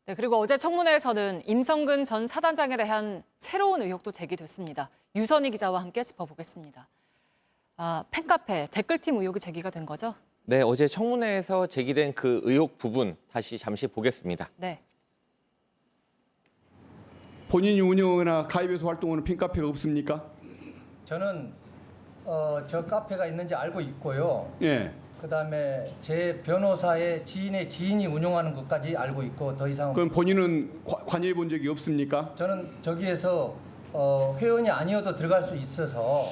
네, 그리고 어제 청문회에서는 임성근 전 사단장에 대한 새로운 의혹도 제기됐습니다. 유선희 기자와 함께 짚어보겠습니다. 팬카페 댓글팀 의혹이 제기가 된 거죠? 네, 어제 청문회에서 제기된 그 의혹 부분 다시 잠시 보겠습니다. 네. 본인이 운영이나 가입해서 활동하는 팬카페가 없습니까? 저는 저 카페가 있는지 알고 있고요. 예. 그다음에 제 변호사의 지인의 지인이 운영하는 것까지 알고 있고 더 이상 그럼 본인은 관여해 본 적이 없습니까? 저는 저기에서 회원이 아니어도 들어갈 수 있어서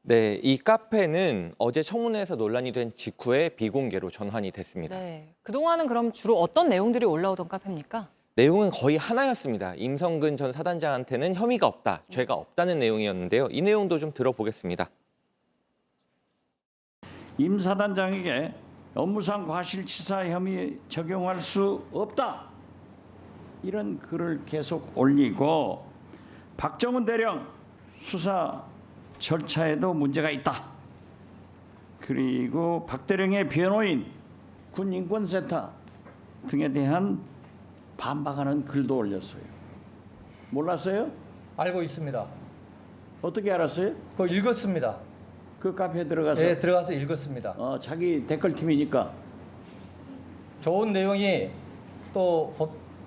네, 이 카페는 어제 청문회에서 논란이 된 직후에 비공개로 전환이 됐습니다. 네. 그동안은 그럼 주로 어떤 내용들이 올라오던 카페입니까? 내용은 거의 하나였습니다. 임성근 전 사단장한테는 혐의가 없다, 죄가 없다는 내용이었는데요. 이 내용도 좀 들어보겠습니다. 임 사단장에게 업무상 과실치사 혐의 적용할 수 없다. 이런 글을 계속 올리고 박정훈 대령 수사 절차에도 문제가 있다. 그리고 박 대령의 변호인, 군인권센터 등에 대한 반박하는 글도 올렸어요. 몰랐어요? 알고 있습니다. 어떻게 알았어요? 그거 읽었습니다. 그 카페에 들어가서 네, 들어가서 읽었습니다. 자기 댓글팀이니까. 좋은 내용이 또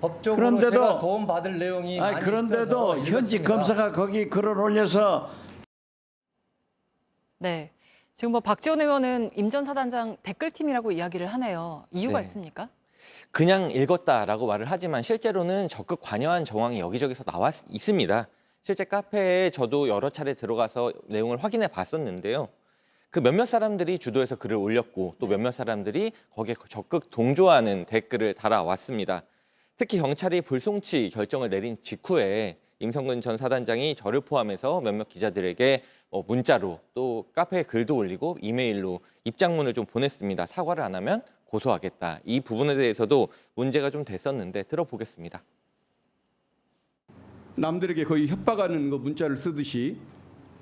법적으로 그런데도- 제가 도움 받을 내용이 많이 있어서 그런데도 현직 읽었습니다. 검사가 거기 글을 올려서 네. 지금 박지원 의원은 임 전 사단장 댓글팀이라고 이야기를 하네요. 이유가 네. 있습니까? 그냥 읽었다라고 말을 하지만 실제로는 적극 관여한 정황이 여기저기서 나와 있습니다. 실제 카페에 저도 여러 차례 들어가서 내용을 확인해 봤었는데요. 그 몇몇 사람들이 주도해서 글을 올렸고 또 몇몇 사람들이 거기에 적극 동조하는 댓글을 달아왔습니다. 특히 경찰이 불송치 결정을 내린 직후에 임성근 전 사단장이 저를 포함해서 몇몇 기자들에게 문자로 또 카페에 글도 올리고 이메일로 입장문을 좀 보냈습니다. 사과를 안 하면 고소하겠다. 이 부분에 대해서도 문제가 좀 됐었는데 들어보겠습니다. 남들에게 거의 협박하는 거 문자를 쓰듯이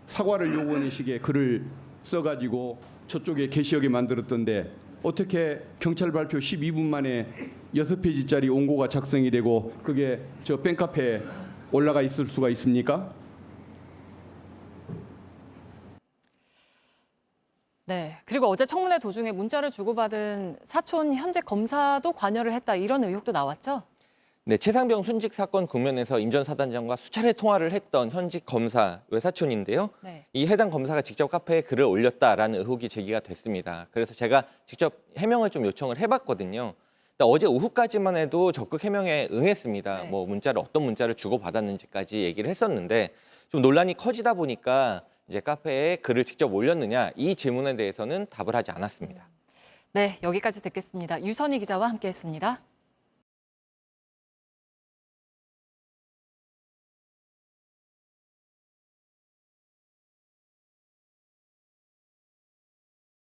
사과를 요구하는 식의 글을 써가지고 저쪽에 게시하게 만들었던데 어떻게 경찰 발표 12분 만에 6페이지짜리 원고가 작성이 되고 그게 저 팬카페에 올라가 있을 수가 있습니까? 네. 그리고 어제 청문회 도중에 문자를 주고받은 사촌 현직 검사도 관여를 했다. 이런 의혹도 나왔죠? 네, 최상병 순직 사건 국면에서 임 전 사단장과 수차례 통화를 했던 현직 검사 외사촌인데요. 네. 이 해당 검사가 직접 카페에 글을 올렸다라는 의혹이 제기가 됐습니다. 그래서 제가 직접 해명을 좀 요청을 해봤거든요. 근데 어제 오후까지만 해도 적극 해명에 응했습니다. 네. 문자를 어떤 문자를 주고받았는지까지 얘기를 했었는데 좀 논란이 커지다 보니까 이제 카페에 글을 직접 올렸느냐 이 질문에 대해서는 답을 하지 않았습니다. 네, 여기까지 듣겠습니다. 유선희 기자와 함께했습니다.